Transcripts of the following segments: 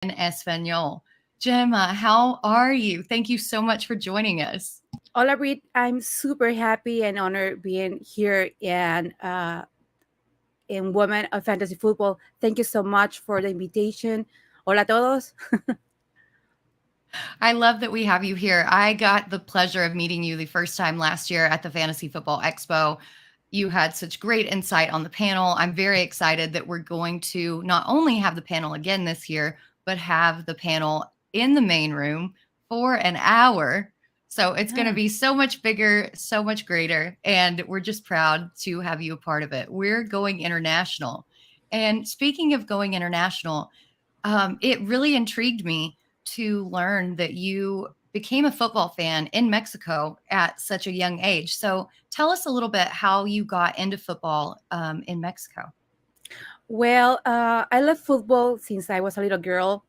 in Español. Gemma, how are you? Thank you so much for joining us. Hola, Britt. I'm super happy and honored being here in Women of Fantasy Football. Thank you so much for the invitation. Hola a todos. I love that we have you here. I got the pleasure of meeting you the first time last year at the Fantasy Football Expo. You had such great insight on the panel. I'm very excited that we're going to not only have the panel again this year, but have the panel in the main room for an hour. So it's going to Yeah. be so much bigger, so much greater. And we're just proud to have you a part of it. We're going international. And speaking of going international, it really intrigued me to learn that you became a football fan in Mexico at such a young age. So tell us a little bit how you got into football in Mexico. Well, I love football since I was a little girl.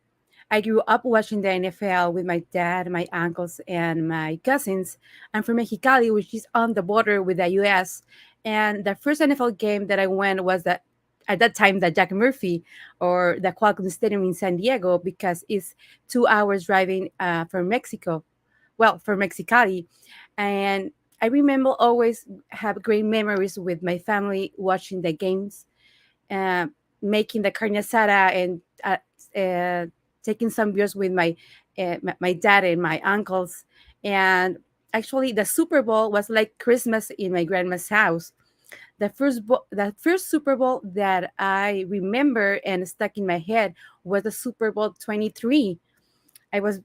I grew up watching the NFL with my dad, my uncles, and my cousins. I'm from Mexicali, which is on the border with the US. And the first NFL game that I went was at that time the Jack Murphy or the Qualcomm Stadium in San Diego because it's 2 hours driving from Mexico. Well, from Mexicali. And I remember always have great memories with my family watching the games, uh, making the carne asada and uh, taking some beers with my dad and my uncles. And actually, the Super Bowl was like Christmas in my grandma's house. The first Super Bowl that I remember and stuck in my head was the Super Bowl 23. I was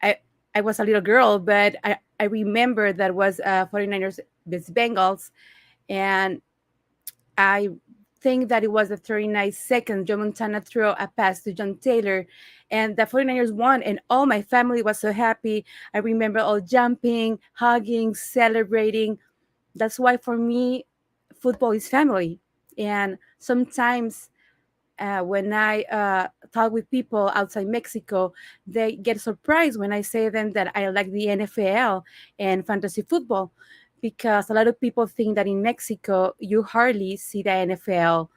I I was a little girl, but I remember that was 49ers vs Bengals, and I think that it was the 39th second. Joe Montana threw a pass to John Taylor, and the 49ers won, and all my family was so happy. I remember all jumping, hugging, celebrating. That's why for me, football is family. And sometimes when I talk with people outside Mexico, they get surprised when I say them that I like the NFL and fantasy football, because a lot of people think that in Mexico you hardly see the NFL,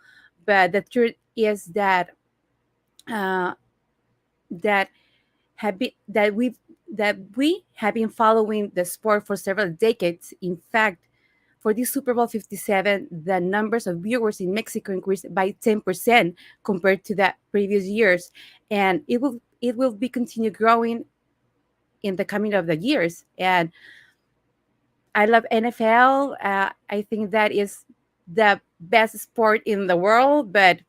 but the truth is uh, that that we have been following the sport for several decades. In fact, for this Super Bowl 57, the numbers of viewers in Mexico increased by 10% compared to the previous years, and it will be continue growing in the coming of the years. And I love NFL. I think that is the best sport in the world. But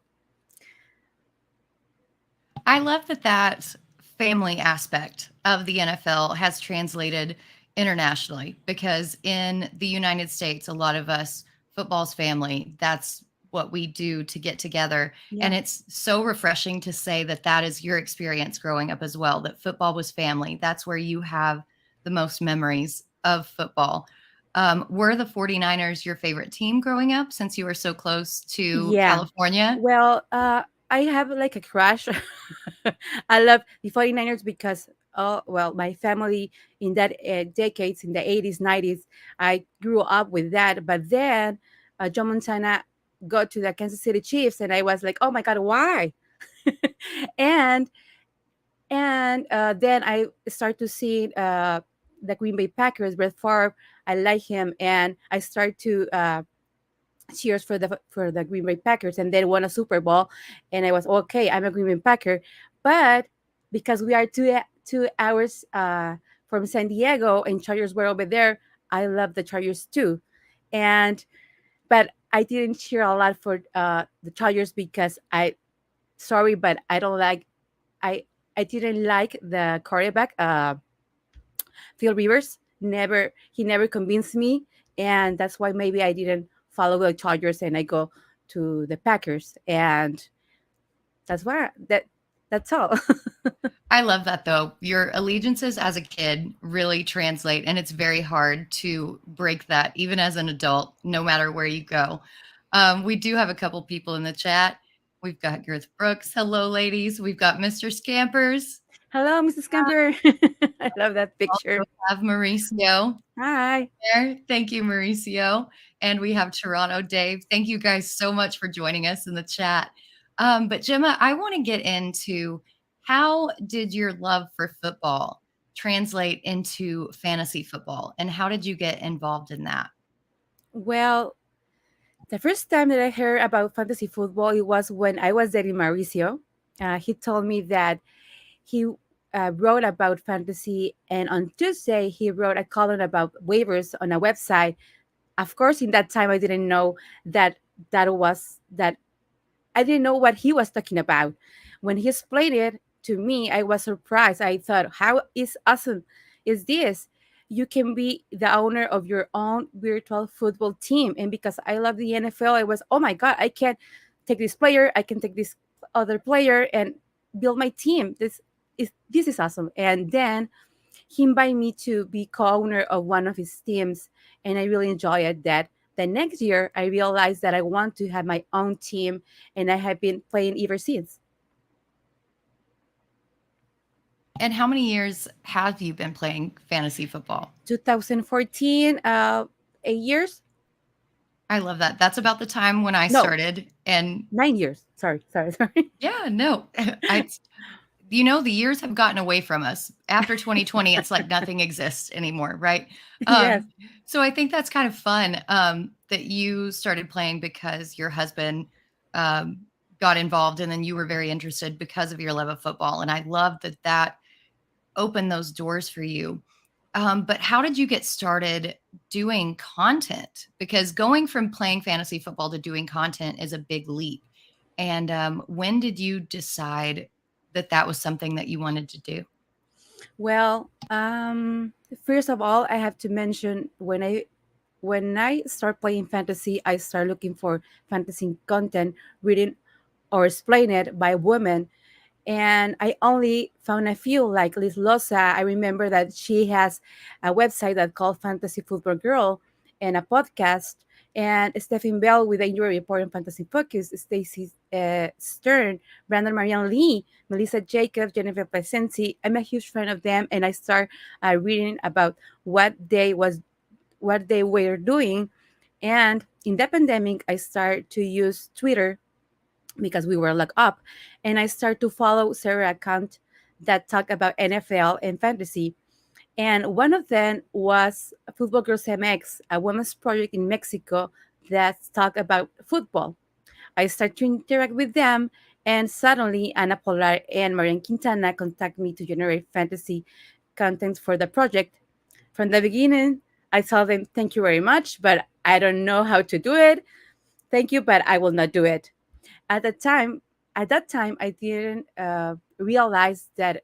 I love that that family aspect of the NFL has translated internationally because in the United States, a lot of us, football's family, that's what we do to get together. And yeah, it's so refreshing to say that that is your experience growing up as well, that football was family. That's where you have the most memories of football. Were the 49ers your favorite team growing up since you were so close to yeah. California? Well, I have like a crush. I love the 49ers because, oh, well, my family in that decades, in the 80s, 90s, I grew up with that. But then John Montana got to the Kansas City Chiefs, and I was like, oh my God, why? and then I start to see the Green Bay Packers, Brett Favre. I like him, and I start to cheers for the Green Bay Packers, and then won a Super Bowl, and I was okay. I'm a Green Bay Packer, but because we are 2 hours from San Diego and Chargers were over there, I love the Chargers too, and but I didn't cheer a lot for the Chargers because I sorry, but I don't like I I didn't like the quarterback Phil Rivers. He never convinced me, and that's why maybe I didn't follow the Chargers and I go to the Packers, and that's all. I love that though. Your allegiances as a kid really translate, and it's very hard to break that even as an adult, no matter where you go. We do have a couple people in the chat. We've got Girth Brooks. Hello, ladies. We've got Mr. Scampers. Hello, Mrs. Camper. I love that Also picture. have Mauricio Hi. there. Thank you, Mauricio. And we have Toronto Dave. Thank you guys so much for joining us in the chat. But Gemma, I want to get into How did your love for football translate into fantasy football, and how did you get involved in that? Well, the first time that I heard about fantasy football, it was when I was dating Mauricio. He told me that he wrote about fantasy, and on Tuesday he wrote a column about waivers on a website. Of course, in that time I didn't know that that I didn't know what he was talking about. When he explained it to me, I was surprised. I thought, how is awesome is this? You can be the owner of your own virtual football team. And because I love the NFL, I was, oh my God, I can take this player, I can take this other player and build my team. This is awesome. And then he invited me to be co-owner of one of his teams, and I really enjoyed that. The next year, I realized that I want to have my own team, and I have been playing ever since. And how many years have you been playing fantasy football? 2014, 8 years? I love that. That's about the time when I No, started. And 9 years. Sorry. yeah, no, the years have gotten away from us. After 2020, it's like nothing exists anymore, right? Yes. So I think that's kind of fun that you started playing because your husband um, got involved, and then you were very interested because of your love of football. And I love that opened those doors for you. But how did you get started doing content? Because going from playing fantasy football to doing content is a big leap. And when did you decide that that was something that you wanted to do? Well, first of all, I have to mention when I start playing fantasy, I start looking for fantasy content written or explained by women, and I only found a few, like Liz Loza. I remember that she has a website that called Fantasy Football Girl and a podcast. And Stephen Bell with the Injury Report and Fantasy Focus, Stacey Stern, Brandon Marianne Lee, Melissa Jacobs, Jennifer Placenzi. I'm a huge fan of them, and I start reading about what they were doing. And in the pandemic, I started to use Twitter because we were locked up, and I started to follow several accounts that talk about NFL and fantasy. And one of them was Football Girls MX, a women's project in Mexico that talk about football. I started to interact with them, and suddenly Ana Polar and Marian Quintana contact me to generate fantasy content for the project. From the beginning, I told them, thank you very much, but I don't know how to do it. Thank you, but I will not do it. At the time, at that time, I didn't realize that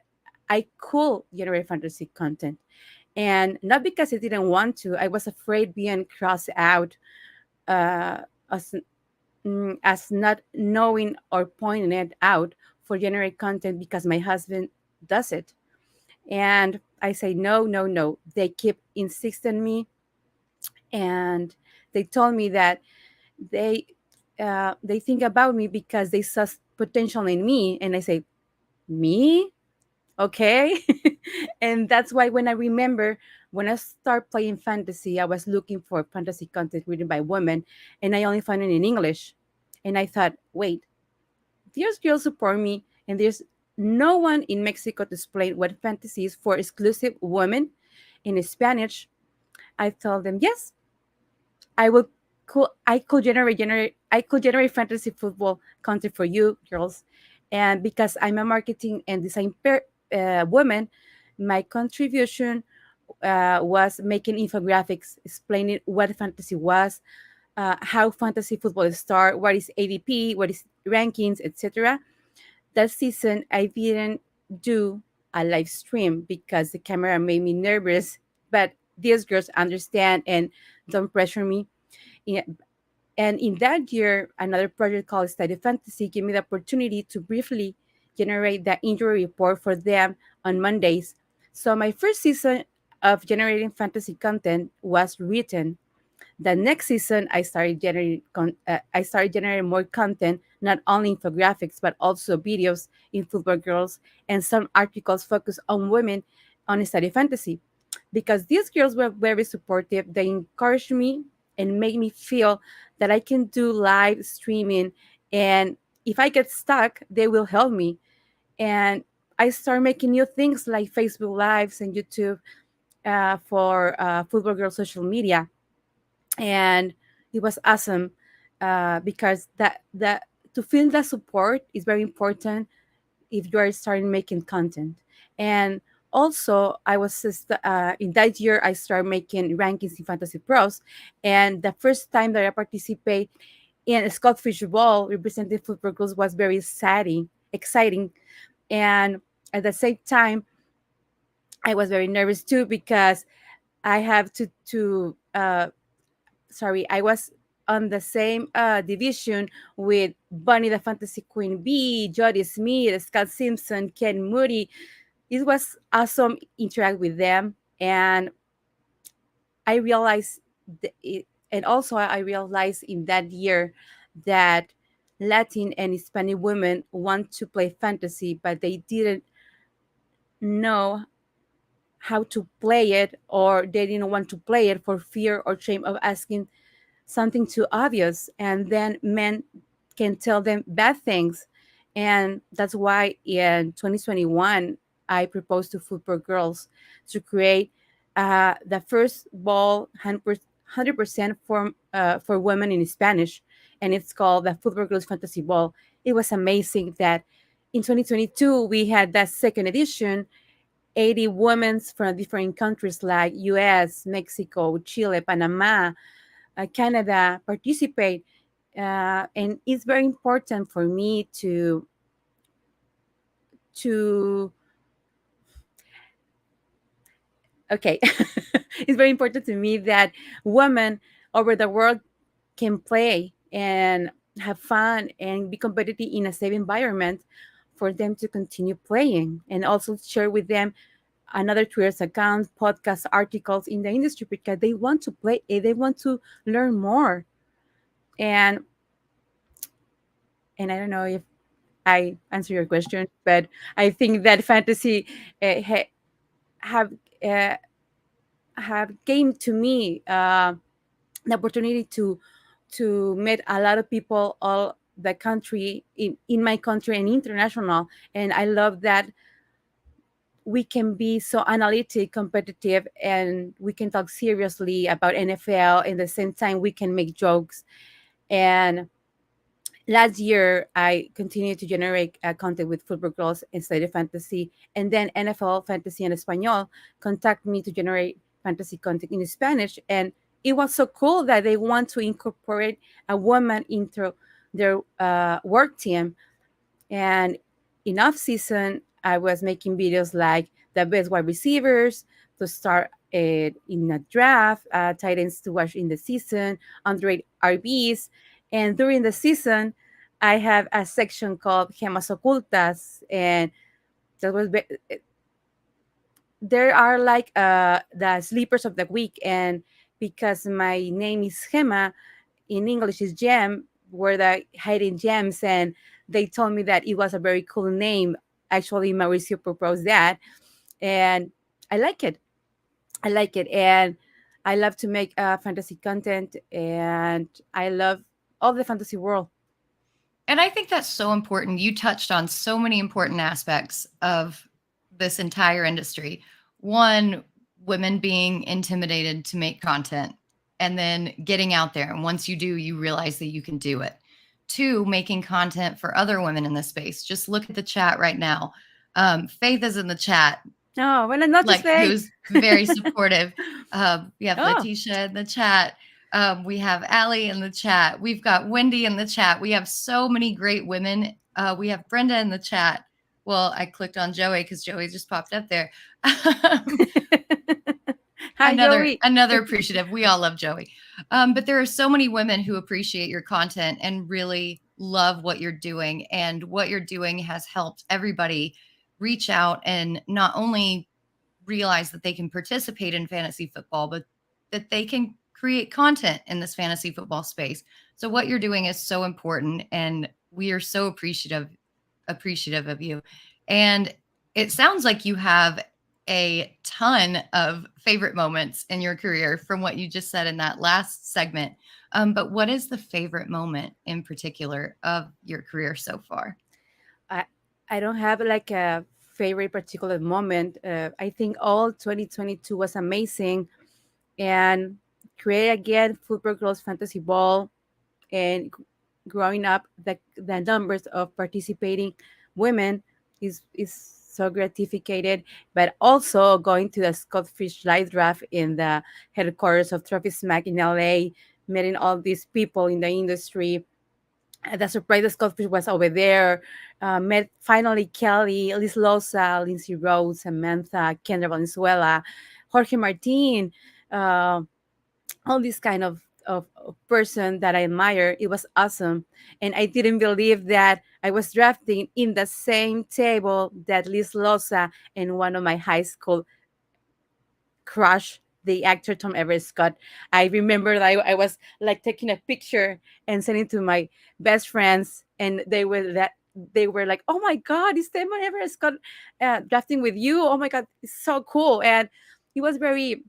I could generate fantasy content. And not because I didn't want to, I was afraid being crossed out uh, as, as not knowing or pointing it out for generate content because my husband does it. And I say, no, no, no. They keep insisting me, and they told me that they they think about me because they saw potential in me, and I say, me, okay. And that's why when I remember when I start playing fantasy, I was looking for fantasy content written by women, and I only found it in English. And I thought, wait, there's girls support me, and there's no one in Mexico to explain what fantasy is for exclusive women in Spanish. I told them, yes, I could generate fantasy football content for you girls. And because I'm a marketing and design woman, my contribution was making infographics explaining what fantasy was, how fantasy football start, what is ADP, what is rankings, etc. That season I didn't do a live stream because the camera made me nervous, but these girls understand and don't pressure me. Yeah. And in that year, another project called Estadio Fantasy gave me the opportunity to briefly generate the injury report for them on Mondays. So my first season of generating fantasy content was written. The next season, I started generating more content, not only infographics but also videos in Football Girls and some articles focused on women on study fantasy. Because these girls were very supportive, they encouraged me and made me feel that I can do live streaming, and if I get stuck, they will help me. And I started making new things like Facebook Lives and YouTube for Football Girl social media, and it was awesome because that to feel that support is very important if you are starting making content. And also, I was just, in that year I started making rankings in Fantasy Pros, and the first time that I participate in a Scottish Ball representing football girls was very exciting, and at the same time, I was very nervous too because I have I was on the same division with Bunny the Fantasy Queen Bee, Jodie Smith, Scott Simpson, Ken Moody. It was awesome interact with them, and I realized and also I realized in that year that Latin and Hispanic women want to play fantasy, but they didn't know how to play it, or they didn't want to play it for fear or shame of asking something too obvious, and then men can tell them bad things. And that's why in 2021 I proposed to football girls to create the first ball 100% for women in Spanish, and it's called the Football Girls Fantasy Ball. It was amazing that in 2022 we had that second edition. 80 women from different countries like US, Mexico, Chile, Panama, Canada participate, and it's very important for me to okay, it's very important to me that women over the world can play and have fun and be competitive in a safe environment for them to continue playing, and also share with them another Twitter's account, podcast articles in the industry because they want to play, they want to learn more. And I don't know if I answer your question, but I think that fantasy have uh, have came to me the opportunity to meet a lot of people all the country in my country and international, and I love that we can be so analytic, competitive, and we can talk seriously about NFL. And at the same time, we can make jokes. And last year, I continued to generate content with Football Girls and Estadio Fantasy. And then NFL Fantasy and Español contact me to generate fantasy content in Spanish. And it was so cool that they want to incorporate a woman into their work team. And in off season, I was making videos like the best wide receivers to start in a draft, tight ends to watch in the season, underrated RBs. And during the season, I have a section called Gemas Ocultas. And that was there are like the sleepers of the week. And because my name is Gemma, in English is gem, where the hiding gems, and they told me that it was a very cool name. Actually, Mauricio proposed that, and I like it. I like it, and I love to make fantasy content, and I love all the fantasy world. And I think that's so important. You touched on so many important aspects of this entire industry. One, women being intimidated to make content, and then getting out there. And once you do, you realize that you can do it. Two, making content for other women in this space. Just look at the chat right now. Faith is in the chat, Oh, buenas noches, Faith. who's very supportive. We have Oh. Letitia in the chat. We have Allie in the chat. We've got Wendy in the chat. We have so many great women. We have Brenda in the chat. Well, I clicked on Joey because Joey just popped up there. Hi, Joey. Another appreciative. We all love Joey. But there are so many women who appreciate your content and really love what you're doing. And what you're doing has helped everybody reach out and not only realize that they can participate in fantasy football, but that they can create content in this fantasy football space. So what you're doing is so important, and we are so appreciative of you. And it sounds like you have a ton of favorite moments in your career from what you just said in that last segment. But what is the favorite moment in particular of your career so far? I don't have like a favorite particular moment. I think all 2022 was amazing, and create again Football Girls Fantasy Ball, and growing up, the numbers of participating women is so gratificated. But also going to the Scottish Live Draft in the headquarters of Trophy Smack in LA, meeting all these people in the industry. The surprise the Scottish was over there. Met finally Kelly, Liz Loza, Lindsay Rose, Samantha, Kendra Valenzuela, Jorge Martin, uh, all this kind of person that I admire. It was awesome. And I didn't believe that I was drafting in the same table that Liz Loza and one of my high school crush, the actor Tom Everett Scott. I remember that I was like taking a picture and sending to my best friends, and they were like, "Oh my God, is Tom Everett Scott drafting with you? Oh my God, it's so cool!" And it was very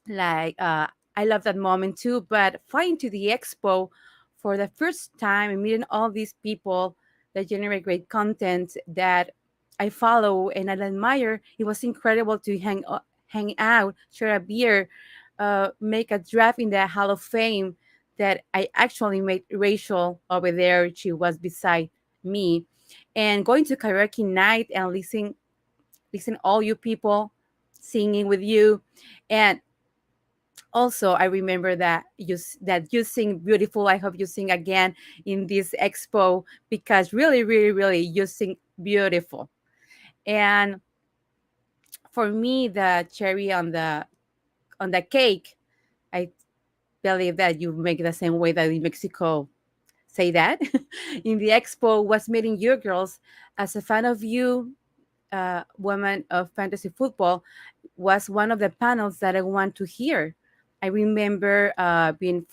like I love that moment too. But flying to the expo for the first time and meeting all these people that generate great content that I follow and I admire, it was incredible to hang out, share a beer, make a draft in the Hall of Fame. That I actually met Rachel over there. She was beside me, and going to karaoke night and listen all you people singing with you. And also I remember that you sing beautiful. I hope you sing again in this expo, because really, really, really you sing beautiful. And for me, the cherry on the cake, I believe that you make the same way that in Mexico say that in the expo, was meeting you girls. As a fan of you, women of fantasy football, was one of the panels that I want to hear. I remember being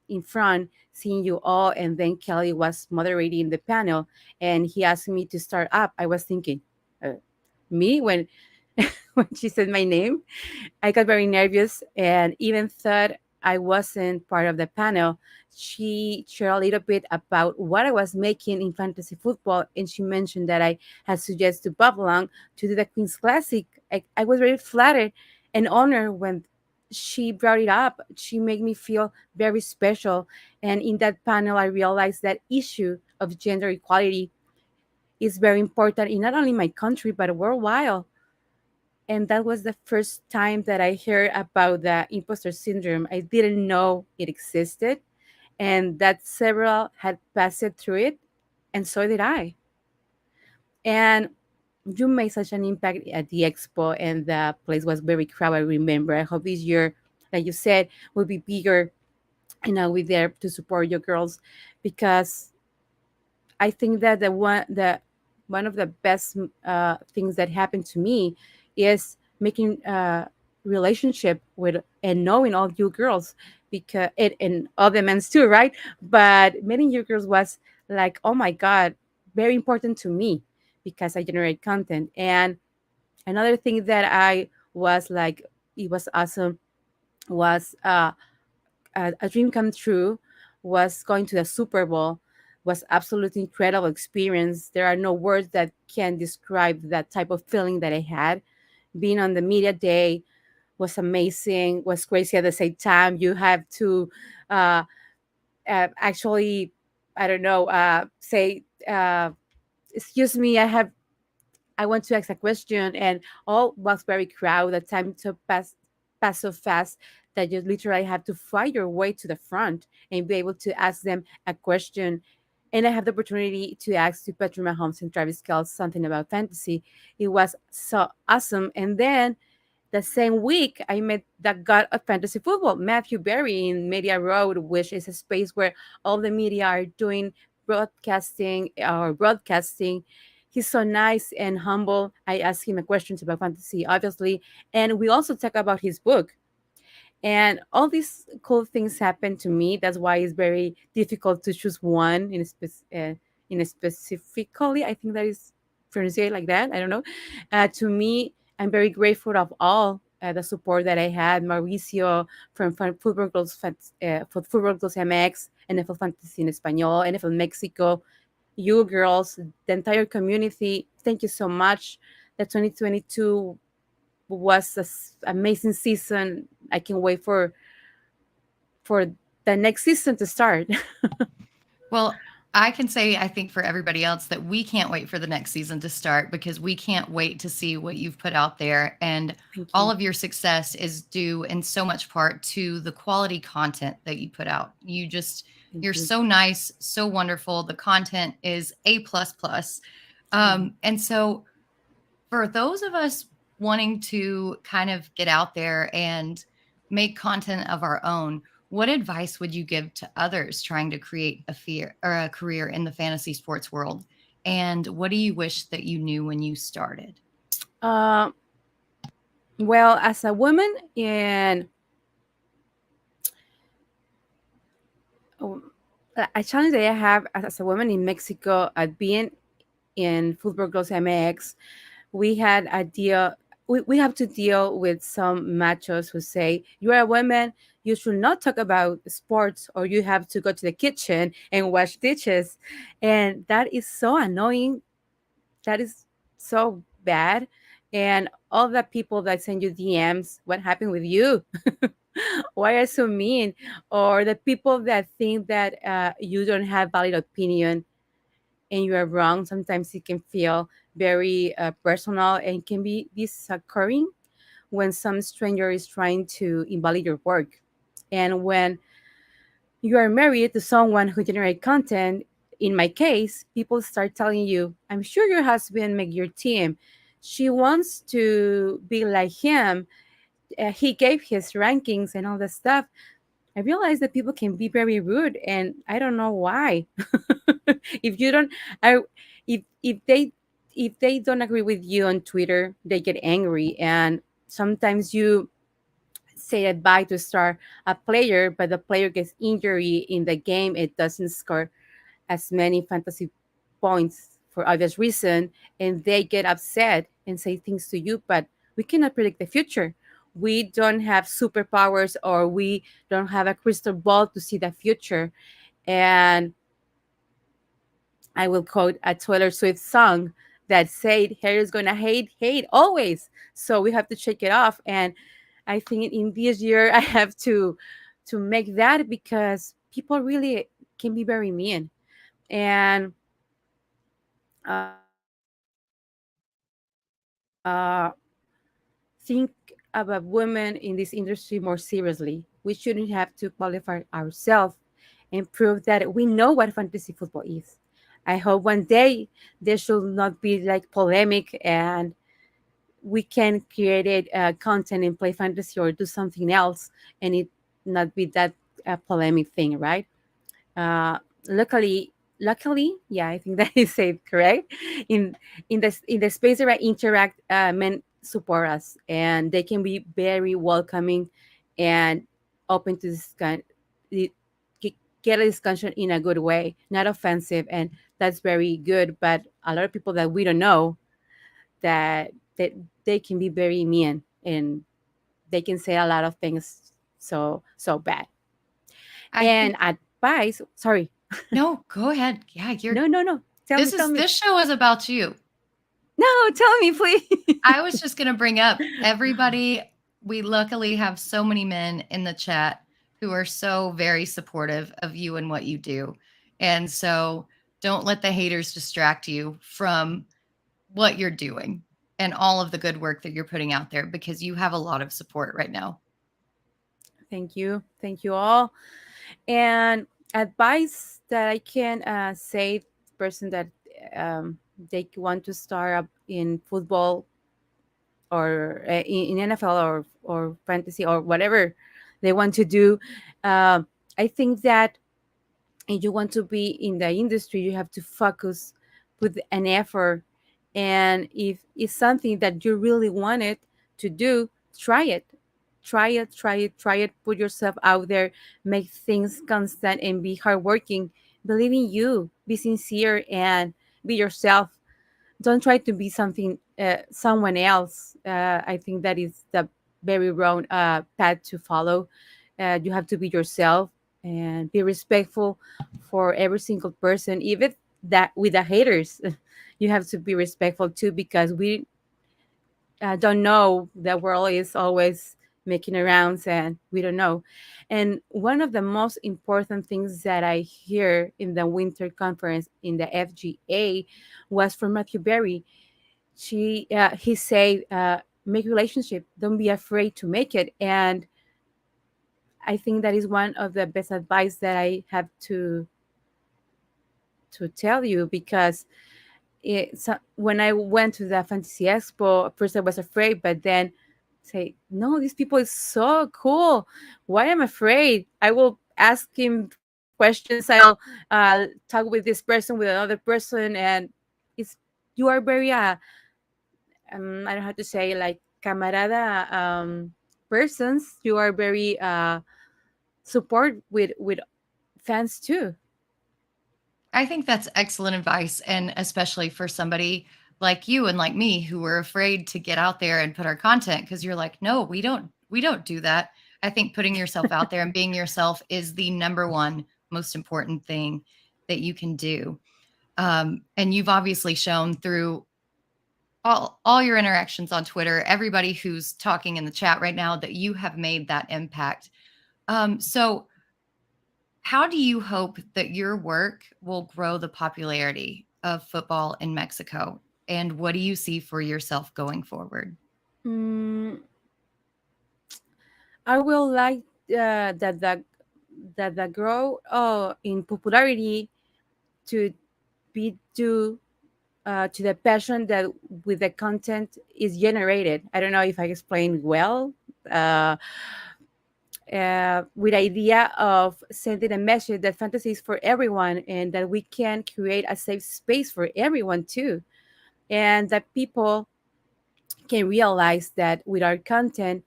in front, seeing you all, and then Kelly was moderating the panel, and he asked me to start up. I was thinking, me when when she said my name, I got very nervous and even thought I wasn't part of the panel. She shared a little bit about what I was making in fantasy football, and she mentioned that I had suggested Bob Long to do the Queen's Classic. I was very flattered and honored when she brought it up. She made me feel very special. And in that panel, I realized that issue of gender equality is very important in not only my country, but worldwide. And that was the first time that I heard about the imposter syndrome. I didn't know it existed, and that several had passed through it, and so did I. And you made such an impact at the expo, and the place was very crowded. I remember. I hope this year, like you said, will be bigger, and I'll be there to support your girls, because I think that the one of the best things that happened to me is making a relationship with and knowing all you girls, because and other men too, right? But meeting you girls was like, oh my God, very important to me, because I generate content. And another thing that I was like, it was awesome, was a dream come true, was going to the Super Bowl. Was absolutely incredible experience. There are no words that can describe that type of feeling that I had. Being on the media day was amazing, was crazy at the same time. You have to uh, actually, I don't know, say, excuse me, I want to ask a question, and all was very crowded. The time to pass so fast that you literally have to fight your way to the front and be able to ask them a question. And I have the opportunity to ask to Patrick Mahomes and Travis Kelce something about fantasy. It was so awesome. And then the same week, I met the god of fantasy football, Matthew Berry, in Media Road, which is a space where all the media are doing broadcasting. He's so nice and humble. I asked him questions about fantasy, obviously, and we also talk about his book. And all these cool things happen to me. That's why it's very difficult to choose one in a specifically. I think that is pronounced like that. I don't know. To me, I'm very grateful of all the support that I had. Mauricio from for Football Girls MX, NFL Fantasy in Español, NFL Mexico, you girls, the entire community, thank you so much. The 2022 was an amazing season. I can wait for the next season to start. Well, I can say, I think for everybody else, that we can't wait for the next season to start because we can't wait to see what you've put out there. And Thank all you. of your success is due in so much part to the quality content that you put out. Thank You're you. so nice, so wonderful. The content is A plus plus. And so for those of us wanting to kind of get out there and make content of our own, what advice would you give to others trying to create a fear or a career in the fantasy sports world? And what do you wish that you knew when you started? Uh, well, as a woman in a challenge that I have as a woman in Mexico at being in Football Girls MX, we had a deal. We have to deal with some machos who say, "You are a woman, you should not talk about sports, or you have to go to the kitchen and wash dishes," and that is so annoying. That is so bad. And all the people that send you DMs, what happened with you? Why are you so mean? Or the people that think that you don't have valid opinion and you are wrong. Sometimes it can feel very personal and can be this occurring when some stranger is trying to invalidate your work. And when you are married to someone who generates content, in my case, people start telling you, I'm sure your husband make your team. She wants to be like him. He gave his rankings and all that stuff. I realize that people can be very rude, and I don't know why. if you don't, I if they don't agree with you on Twitter, they get angry, and sometimes you say goodbye to start a player, but the player gets injury in the game. It doesn't score as many fantasy points for obvious reason, and they get upset and say things to you. But we cannot predict the future. We don't have superpowers, or we don't have a crystal ball to see the future. And I will quote a Taylor Swift song that said, "Hair is gonna hate always." So we have to check it off. And I think in this year I have to make that, because people really can be very mean. And think about women in this industry more seriously. We shouldn't have to qualify ourselves and prove that we know what fantasy football is. I hope one day there should not be like polemic, and we can create content and play fantasy or do something else, and it not be that polemic thing, right? Uh, luckily, yeah, I think that is safe, correct. In in the space that I interact, men support us, and they can be very welcoming and open to this kind, the- get a discussion in a good way, not offensive, and that's very good. But a lot of people that we don't know, that they can be very mean, and they can say a lot of things so bad. I And think advice, sorry. no, go ahead. Yeah, No. Tell me. this show is about you. No, tell me, please. I was just going to bring up everybody. We luckily have so many men in the chat who are so very supportive of you and what you do. And so don't let the haters distract you from what you're doing and all of the good work that you're putting out there, because you have a lot of support right now. Thank you all. And advice that I can say to the person that they want to start up in football, or in NFL, or fantasy, or whatever they want to do. I think that if you want to be in the industry, you have to focus with an effort. And if it's something that you really wanted to do, try it. Try it. Put yourself out there, make things constant, and be hardworking. Believe in you, be sincere, and be yourself. Don't try to be someone else. I think that is the very wrong path to follow. You have to be yourself and be respectful for every single person, even that with the haters. you have to be respectful too, because we don't know. The world is always making rounds and we don't know. And one of the most important things that I hear in the winter conference in the FGA was from Matthew Berry. He said, make relationship, don't be afraid to make it. And I think that is one of the best advice that I have to tell you, because when I went to the Fantasy Expo, at first I was afraid, but then say, no, these people is so cool. Why am I afraid? I will ask him questions. I'll talk with this person, with another person, and it's you are very I don't know how to say, like camarada persons. You are very support with fans too. I think that's excellent advice. And especially for somebody like you and like me who were afraid to get out there and put our content, because you're like, no, we don't do that. I think putting yourself out there and being yourself is the number one most important thing that you can do. And you've obviously shown through all your interactions on Twitter, everybody who's talking in the chat right now, that you have made that impact. So how do you hope that your work will grow the popularity of football in Mexico? And what do you see for yourself going forward? Mm, I will like that the grow in popularity to be due to the passion that with the content is generated. I don't know if I explained well. Uh, with idea of sending a message that fantasy is for everyone, and that we can create a safe space for everyone too, and that people can realize that with our content,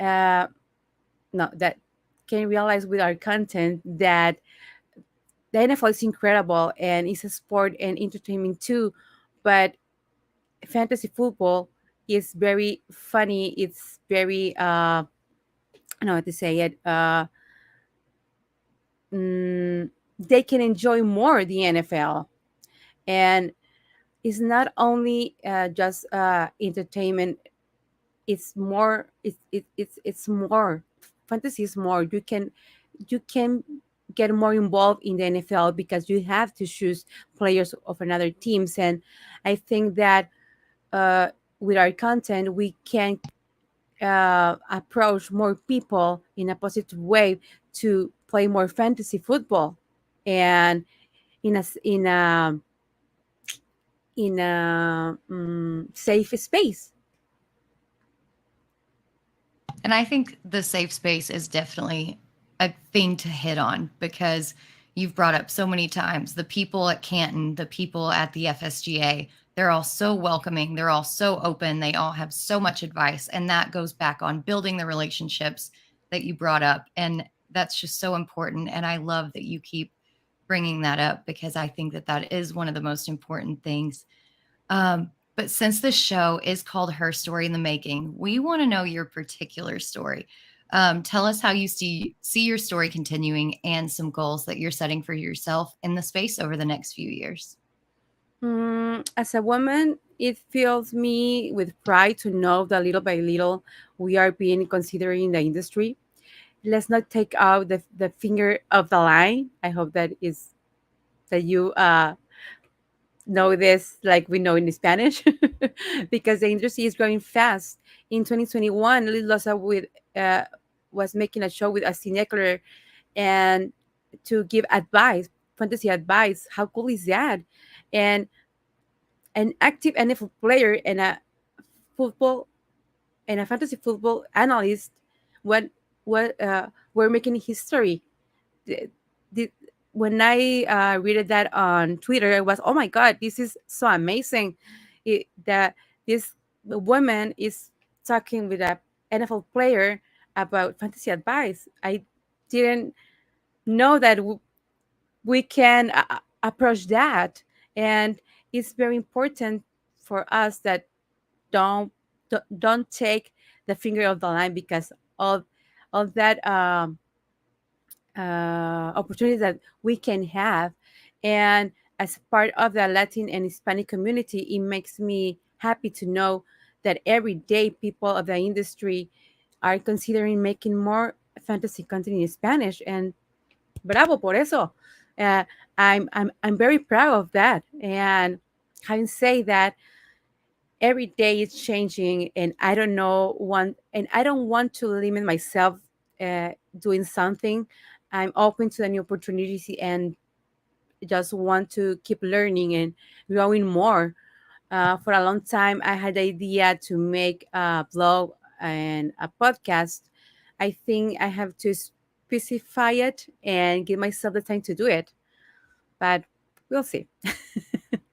uh, no, that can realize with our content that the NFL is incredible and it's a sport and entertainment too, but fantasy football is very funny. It's very I don't know how to say it. They can enjoy more the NFL, and it's not only just entertainment. It's more. It's more. Fantasy is more. You can get more involved in the NFL because you have to choose players of another teams, and I think that uh, with our content we can approach more people in a positive way to play more fantasy football, and in a s- in a safe space. And I think the safe space is definitely a thing to hit on, because you've brought up so many times the people at Canton, the people at the FSGA, they're all so welcoming. They're all so open. They all have so much advice. And that goes back on building the relationships that you brought up. And that's just so important. And I love that you keep bringing that up, because I think that that is one of the most important things. But since the show is called Her Story in the Making, we want to know your particular story. Tell us how you see your story continuing, and some goals that you're setting for yourself in the space over the next few years. As a woman, it fills me with pride to know that little by little we are being considered in the industry. Let's not take out the finger of the line. I hope that you know this like we know in Spanish, because the industry is growing fast. In 2021, Lil Loza uh, was making a show with a Eckler, and to give advice, fantasy advice. How cool is that? And an active NFL player and football a fantasy football analyst, what were making history. The, the, when I read that on Twitter, I was, oh my god, this is so amazing. That this woman is talking with a NFL player about fantasy advice. I didn't know that we can approach that, and it's very important for us that don't don't take the finger of the line because of that opportunities that we can have. And as part of the Latin and Hispanic community, it makes me happy to know that every day people of the industry are considering making more fantasy content in Spanish. And bravo por eso. Uh, I'm very proud of that. And having said that, every day it's changing, and I don't want to limit myself doing something. I'm open to the new opportunities and just want to keep learning and growing more. For a long time, I had the idea to make a blog and a podcast. I think I have to specify it and give myself the time to do it, but we'll see.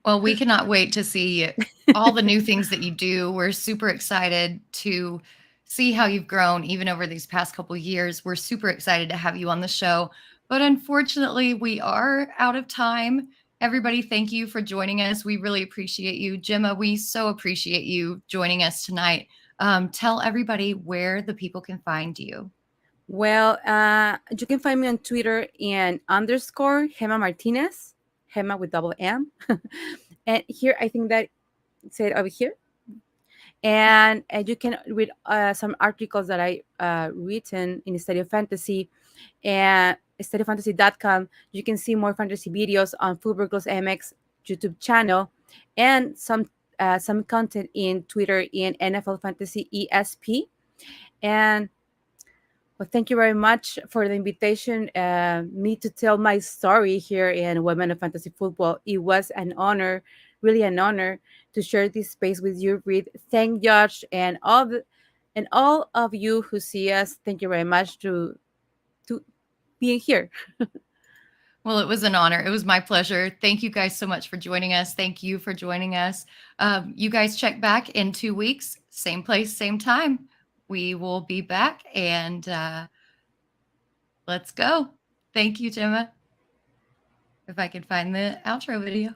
Well, we cannot wait to see all the new things that you do. We're super excited to see how you've grown even over these past couple of years. We're super excited to have you on the show. But unfortunately, we are out of time. Everybody, thank you for joining us. We really appreciate you. Gemma, we so appreciate you joining us tonight. Tell everybody where the people can find you. Well, you can find me on Twitter in underscore Gemma Martinez, Gemma with double M. And here, I think that it said over here. And you can read some articles that I written in Estadio Fantasy and estadiofantasy.com. You can see more fantasy videos on Football Girls MX YouTube channel and some content in Twitter in NFL Fantasy ESP. And well, thank you very much for the invitation, me to tell my story here in Women of Fantasy Football. It was an honor, really an honor, to share this space with you, Britt. Thank Josh and all of you who see us. Thank you very much to being here. Well, it was an honor. It was my pleasure. Thank you guys so much for joining us. Thank you for joining us. You guys check back in 2 weeks, same place, same time. We will be back, and let's go. Thank you, Gemma. If I can find the outro video.